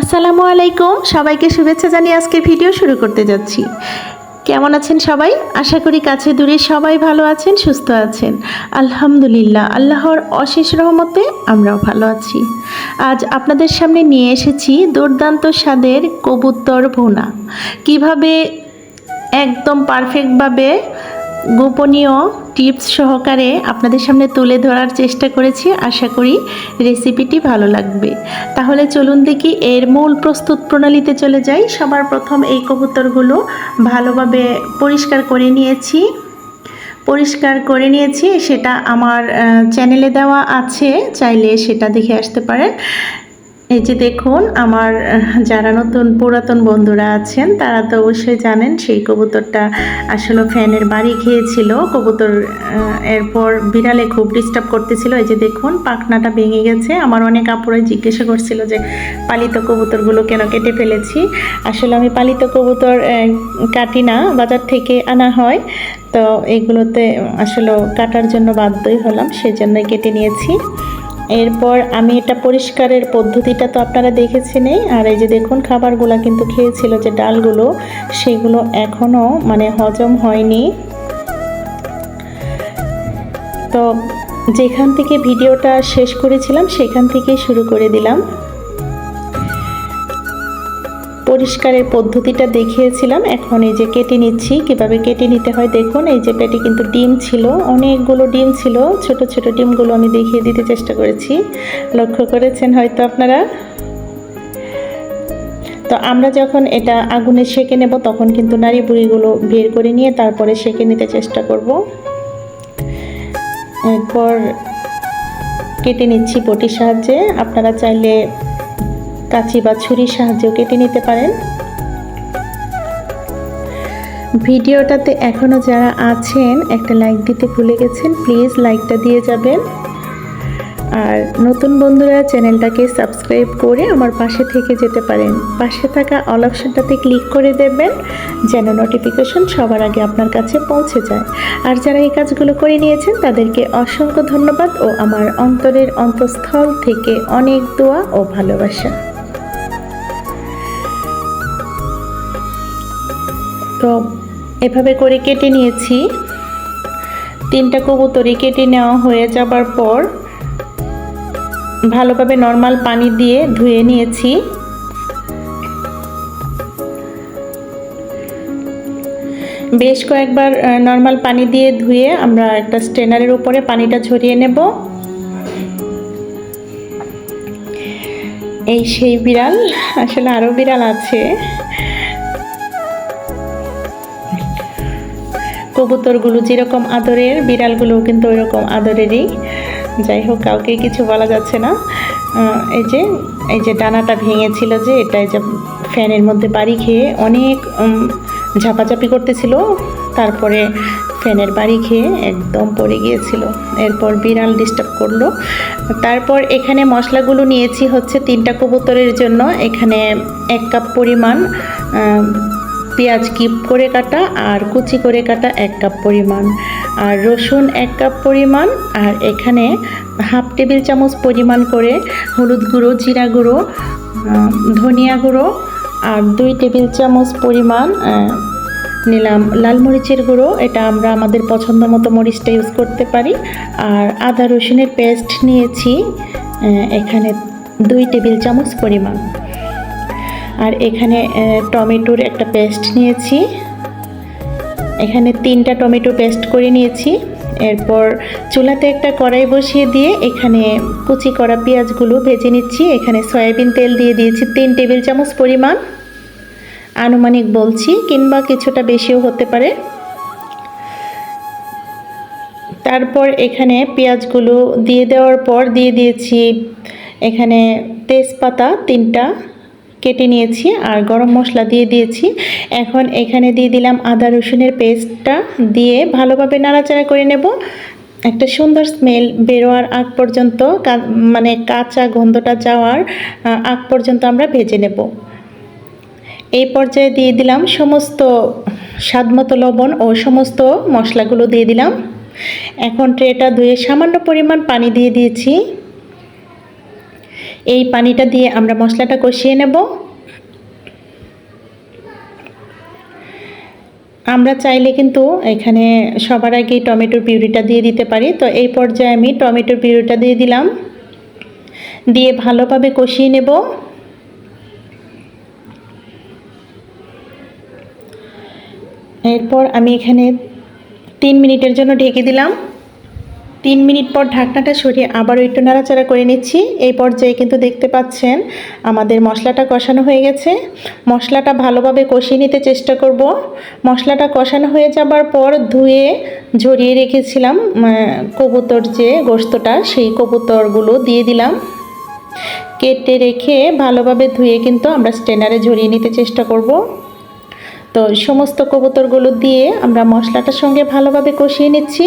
আসসালামু আলাইকুম, সবাইকে শুভেচ্ছা জানিয়ে আজকে ভিডিও শুরু করতে যাচ্ছি। কেমন আছেন সবাই? আশা করি কাছে দূরে সবাই ভালো আছেন, সুস্থ আছেন। আলহামদুলিল্লাহ, আল্লাহর অশেষ রহমতে আমরাও ভালো আছি। আজ আপনাদের সামনে নিয়ে এসেছি দুর্দান্ত স্বাদের কবুতর ভুনা। কিভাবে একদম পারফেক্টভাবে গোপনীয় টিপস সহকারে আপনাদের সামনে তুলে ধরার চেষ্টা করেছি। আশা করি রেসিপিটি ভালো লাগবে। তাহলে চলুন দেখি এর মূল প্রস্তুত প্রণালীতে চলে যাই। সবার প্রথম এই কবুতরগুলো ভালোভাবে পরিষ্কার করে নিয়েছি। সেটা আমার চ্যানেলে দেওয়া আছে, চাইলে সেটা দেখে আসতে পারেন। এই যে দেখুন, আমার যারা পুরাতন বন্ধুরা আছেন তারা তো অবশ্যই জানেন সেই কবুতরটা আসলে ফ্যানের বাড়ি খেয়েছিল। কবুতর এরপর বিড়ালে খুব ডিস্টার্ব করতেছিল। এই যে দেখুন, পাখনাটা ভেঙে গেছে। আমার অনেক আপুরাই জিজ্ঞাসা করছিল যে পালিত কবুতরগুলো কেন কেটে ফেলেছি। আসলে আমি পালিত কবুতর কাটি না, বাজার থেকে আনা হয়, তো এগুলোতে আসলে কাটার জন্য বাধ্যই হলাম, সেজন্যই কেটে নিয়েছি। এরপর আমি এটা পরিষ্কারের পদ্ধতিটা তো আপনারা দেখেছেনই। আর এই যে দেখুন, খাবারগুলো কিন্তু খেয়েছিল, যে ডালগুলো, সেগুলো এখনও হজম হয়নি। তো যেখান থেকে ভিডিওটা শেষ করেছিলাম সেখান থেকেই শুরু করে দিলাম। পরিষ্কারের পদ্ধতিটা দেখিয়েছিলাম, এখন এই যে কেটে নিচ্ছি। কিভাবে কেটে নিতে হয় দেখুন। এই যে পেটে কিন্তু ডিম ছিল, অনেকগুলো ডিম ছিল। ছোট ছোট ডিমগুলো আমি দেখিয়ে দিতে চেষ্টা করেছি, লক্ষ্য করেছেন হয়তো আপনারা। তো আমরা যখন এটা আগুনে সেঁকে নেব তখন কিন্তু নাড়ি বুড়িগুলো বের করে নিয়ে তারপরে সেঁকে নিতে চেষ্টা করব। এরপর কেটে নিচ্ছি বটির সাহায্যে। আপনারা চাইলে কাঁচি বা ছুরির সাহায্যেও কেটে নিতে পারেন। ভিডিওটাতে এখনও যারা আছেন একটা লাইক দিতে ভুলে গেছেন, প্লিজ লাইকটা দিয়ে যাবেন। আর নতুন বন্ধুরা চ্যানেলটাকে সাবস্ক্রাইব করে আমার পাশে থেকে যেতে পারেন। পাশে থাকা অল অপশনটাতে ক্লিক করে দেবেন যেন নোটিফিকেশন সবার আগে আপনার কাছে পৌঁছে যায়। আর যারা এই কাজগুলো করে নিয়েছেন তাদেরকে অসংখ্য ধন্যবাদ ও আমার অন্তরের অন্তঃস্থল থেকে অনেক দোয়া ও ভালোবাসা। তো এভাবে করে কেটে নিয়েছি। 3টা কবুতরই কেটে নেওয়া হয়ে যাবার পর ভালোভাবে নর্মাল পানি দিয়ে ধুয়ে নিয়েছি। বেশ কয়েকবার নর্মাল পানি দিয়ে ধুয়ে আমরা একটা স্ট্রেনারের উপরে পানিটা ঝরিয়ে নেব। এই সেই বিড়াল, আসলে আরও বিড়াল আছে। কবুতরগুলো যেরকম আদরের, বিড়ালগুলো কিন্তু ওই রকম আদরেরই। যাই হোক, কাউকে কিছু বলা যাচ্ছে না। এই যে ডানাটা ভেঙেছিল, যে এটা যে ফ্যানের মধ্যে বাড়ি খেয়ে অনেক ঝাপাঝাপি করতেছিল, তারপরে ফ্যানের বাড়ি খেয়ে একদম পড়ে গিয়েছিল। এরপর বিড়াল ডিস্টার্ব করলো। তারপর এখানে মশলাগুলো নিয়েছি হচ্ছে 3টা কবুতরের জন্য। এখানে 1 কাপ পরিমাণ পেঁয়াজ কিপ করে কাটা আর কুচি করে কাটা 1 কাপ পরিমাণ, আর রসুন 1 কাপ পরিমাণ, আর এখানে হাফ টেবিল চামচ পরিমাণ করে হলুদ গুঁড়ো, জিরা গুঁড়ো, ধনিয়া গুঁড়ো, আর 2 টেবিল চামচ পরিমাণ নিলাম লাল মরিচের গুঁড়ো। এটা আমরা আমাদের পছন্দ মতো মরিচটা ইউজ করতে পারি। আর আদা রসুনের পেস্ট নিয়েছি এখানে 2 টেবিল চামচ পরিমাণ। আর এখানে টমেটোর একটা পেস্ট নিয়েছি, এখানে 3টা টমেটো পেস্ট করে নিয়েছি। এরপর চুলাতে একটা কড়াই বসিয়ে দিয়ে এখানে কুচি করা পেঁয়াজগুলো ভেজে নিচ্ছি। এখানে সয়াবিন তেল দিয়ে দিয়েছি 3 টেবিল চামচ পরিমাণ, আনুমানিক বলছি, কিংবা কিছুটা বেশিও হতে পারে। তারপর এখানে পেঁয়াজগুলো দিয়ে দেওয়ার পর দিয়ে দিয়েছি এখানে তেজপাতা 3টা কেটে নিয়েছি, আর গরম মশলা দিয়ে দিয়েছি। এখন এখানে দিয়ে দিলাম আদা রসুনের পেস্টটা, দিয়ে ভালোভাবে নাড়াচাড়া করে নেব। একটা সুন্দর স্মেল বেরোয়ার আগ পর্যন্ত, কাঁচা গন্ধটা যাওয়ার আগ পর্যন্ত আমরা ভেজে নেব। এই পর্যায়ে দিয়ে দিলাম সমস্ত স্বাদমতো লবণ ও সমস্ত মশলাগুলো দিয়ে দিলাম। এখন ট্রেটা ধুয়ে সামান্য পরিমাণ পানি দিয়ে দিয়েছি। এই পানিটা দিয়ে আমরা মশলাটা কষিয়ে নেব। আমরা চাইলে কিন্তু এখানে সবার আগে টমেটোর পিউরিটা দিয়ে দিতে পারি। তো এই পর্যায়ে আমি টমেটোর পিউরিটা দিয়ে দিলাম, দিয়ে ভালোভাবে কষিয়ে নেব। এরপর আমি এখানে 3 মিনিটের জন্য ঢেকে দিলাম। 3 মিনিট পর ঢাকনাটা সরিয়ে আবারও একটু নাড়াচাড়া করে নিচ্ছি। এই পর্যায়ে কিন্তু দেখতে পাচ্ছেন আমাদের মশলাটা কষানো হয়ে গেছে। মশলাটা ভালোভাবে কষিয়ে নিতে চেষ্টা করব। মশলাটা কষানো হয়ে যাবার পর ধুয়ে ঝরিয়ে রেখেছিলাম কবুতর যে গোশতটা, সেই কবুতরগুলো দিয়ে দিলাম। কেটে রেখে ভালোভাবে ধুয়ে কিন্তু আমরা স্ট্রেনারে ঝরিয়ে নিতে চেষ্টা করব। তো সমস্ত কবুতরগুলো দিয়ে আমরা মশলাটার সঙ্গে ভালোভাবে কষিয়ে নিচ্ছি।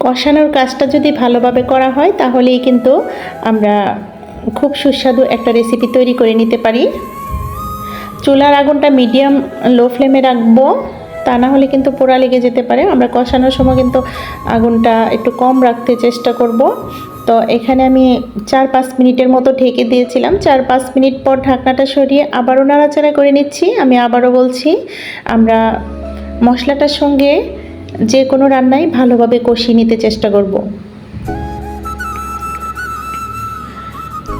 কষানোর কাজটা যদি ভালোভাবে করা হয় তাহলেই কিন্তু আমরা খুব সুস্বাদু একটা রেসিপি তৈরি করে নিতে পারি। চুলার আগুনটা মিডিয়াম লো ফ্লেমে রাখবো, তা না হলে কিন্তু পোড়া লেগে যেতে পারে। আমরা কষানোর সময় কিন্তু আগুনটা একটু কম রাখতে চেষ্টা করব। তো এখানে আমি 4-5 মিনিটের মতো ঢেকে দিয়েছিলাম। 4-5 মিনিট পর ঢাকনাটা সরিয়ে আবারও নাড়াচাড়া করে নিচ্ছি। আমি আবারও বলছি, আমরা মশলাটার সঙ্গে যে কোনো রান্নাই ভালোভাবে কষিয়ে নিতে চেষ্টা করব।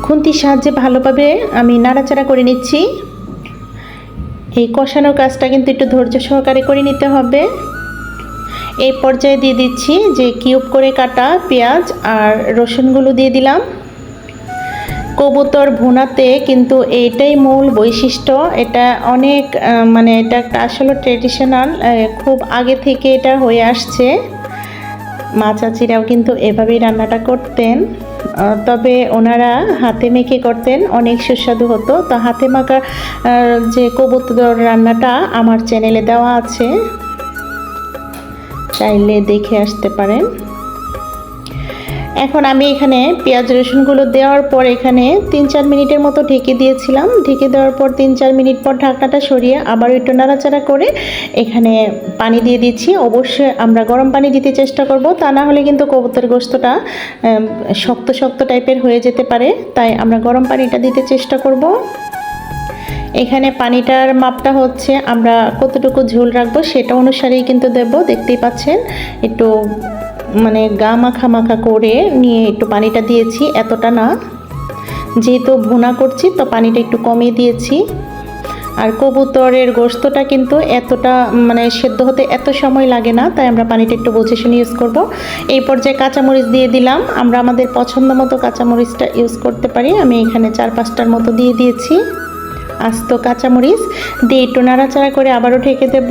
খুন্তির সাহায্যে ভালোভাবে আমি নাড়াচাড়া করে নিচ্ছি। এই কষানোর কাজটা কিন্তু একটু ধৈর্য সহকারে করে নিতে হবে। এই পর্যায়ে দিয়ে দিচ্ছি যে কিউব করে কাটা পেঁয়াজ আর রসুনগুলো দিয়ে দিলাম। কবুতর ভুনাতে কিন্তু এইটাই মূল বৈশিষ্ট্য। এটা অনেক এটা একটা আসলে ট্রেডিশনাল, খুব আগে থেকে এটা হয়ে আসছে। মা চাচিরাও কিন্তু এভাবেই রান্নাটা করতেন, তবে ওনারা হাতে মেখে করতেন, অনেক সুস্বাদু হতো। তো হাতে মাখা যে কবুতর রান্নাটা আমার চ্যানেলে দেওয়া আছে, চাইলে দেখে আসতে পারেন। এখন আমি এখানে পেঁয়াজ রসুনগুলো দেওয়ার পর এখানে 3-4 মিনিটের মতো ঢেকে দিয়েছিলাম। ঢেকে দেওয়ার পর 3-4 মিনিট পর ঢাকনাটা সরিয়ে আবার একটু নাড়াচাড়া করে এখানে পানি দিয়ে দিচ্ছি। অবশ্যই আমরা গরম পানি দিতে চেষ্টা করব, তা না হলে কিন্তু কবুতরের গোশতটা শক্ত শক্ত টাইপের হয়ে যেতে পারে। তাই আমরা গরম পানিটা দিতে চেষ্টা করব। এখানে পানিটার মাপটা হচ্ছে আমরা কতটুকু ঝোল রাখবো সেটা অনুসারেই কিন্তু দেব। দেখতেই পাচ্ছেন একটু গা মাখা মাখা করে নিয়ে একটু পানিটা দিয়েছি, এতটা না। যেহেতু ভুনা করছি তো পানিটা একটু কমিয়ে দিয়েছি। আর কবুতরের গোশতটা কিন্তু এতটা সেদ্ধ হতে এত সময় লাগে না, তাই আমরা পানিটা একটু বুঝে শুনে ইউজ করব। এই পর্যায়ে কাঁচামরিচ দিয়ে দিলাম। আমরা আমাদের পছন্দ মতো কাঁচামরিচটা ইউজ করতে পারি। আমি এখানে 4-5টার মতো দিয়ে দিয়েছি আস্ত কাঁচামরিচ। দিয়ে একটু নাড়াচাড়া করে আবারও ঢেকে দেব।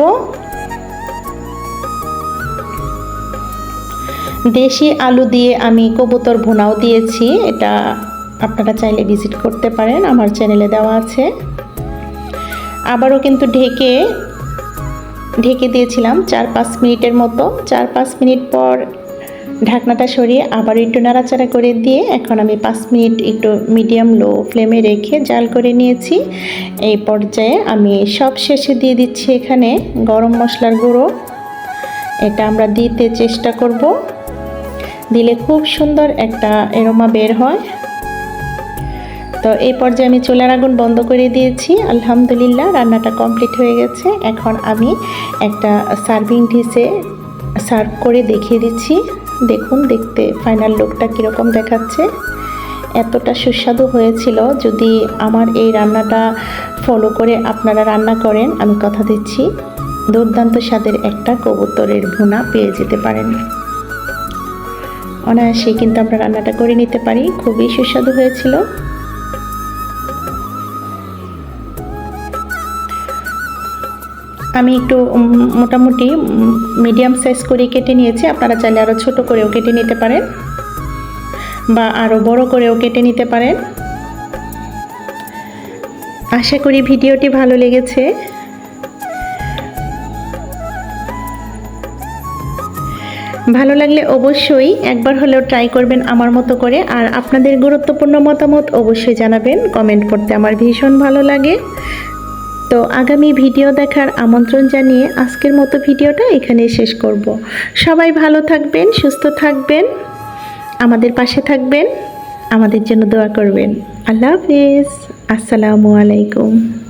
দেশি আলু দিয়ে আমি কবুতর ভুনাও দিয়েছি, এটা আপনারা চাইলে ভিজিট করতে পারেন, আমার চ্যানেলে দেওয়া আছে। আবারও কিন্তু ঢেকে দিয়েছিলাম 4-5 মিনিটের মতো। 4-5 মিনিট পর ঢাকনাটা সরিয়ে আবার একটু নাড়াচাড়া করে দিয়ে এখন আমি 5 মিনিট একটু মিডিয়াম লো ফ্লেমে রেখে জাল করে নিয়েছি। এই পর্যায়ে আমি সব শেষে দিয়ে দিচ্ছি এখানে গরম মশলার গুঁড়ো। এটা আমরা দিতে চেষ্টা করব, দিলে খুব সুন্দর একটা এরোমা বের হয়। তো এই পর্যায়ে আমি চুলার আগুন বন্ধ করে দিয়েছি। আলহামদুলিল্লাহ, রান্নাটা কমপ্লিট হয়ে গেছে। এখন আমি একটা সার্ভিং ডিশে সার্ভ করে দেখিয়ে দিচ্ছি। দেখুন দেখতে ফাইনাল লুকটা কীরকম দেখাচ্ছে। এতটা সুস্বাদু হয়েছিল। যদি আমার এই রান্নাটা ফলো করে আপনারা রান্না করেন, আমি কথা দিচ্ছি দুর্দান্ত স্বাদের একটা কবুতরের ভুনা পেয়ে যেতে পারেন। অনায়াসেই কিন্তু আমরা রান্নাটা করে নিতে পারি। খুবই সুস্বাদু হয়েছিল। আমি একটু মোটামুটি মিডিয়াম সাইজ করে কেটে নিয়েছি। আপনারা চাইলে আরও ছোট করেও কেটে নিতে পারেন বা আরও বড় করেও কেটে নিতে পারেন। আশা করি ভিডিওটি ভালো লেগেছে। ভালো লাগলে অবশ্যই একবার হলেও ট্রাই করবেন আমার মতো করে। আর আপনাদের গুরুত্বপূর্ণ মতামত অবশ্যই জানাবেন, কমেন্ট করতে আমার ভীষণ ভালো লাগে। তো আগামী ভিডিও দেখার আমন্ত্রণ জানিয়ে আজকের মতো ভিডিওটা এখানেই শেষ করব। সবাই ভালো থাকবেন, সুস্থ থাকবেন, আমাদের পাশে থাকবেন, আমাদের জন্য দোয়া করবেন। আল্লাহ হাফেজ। আসসালামু আলাইকুম।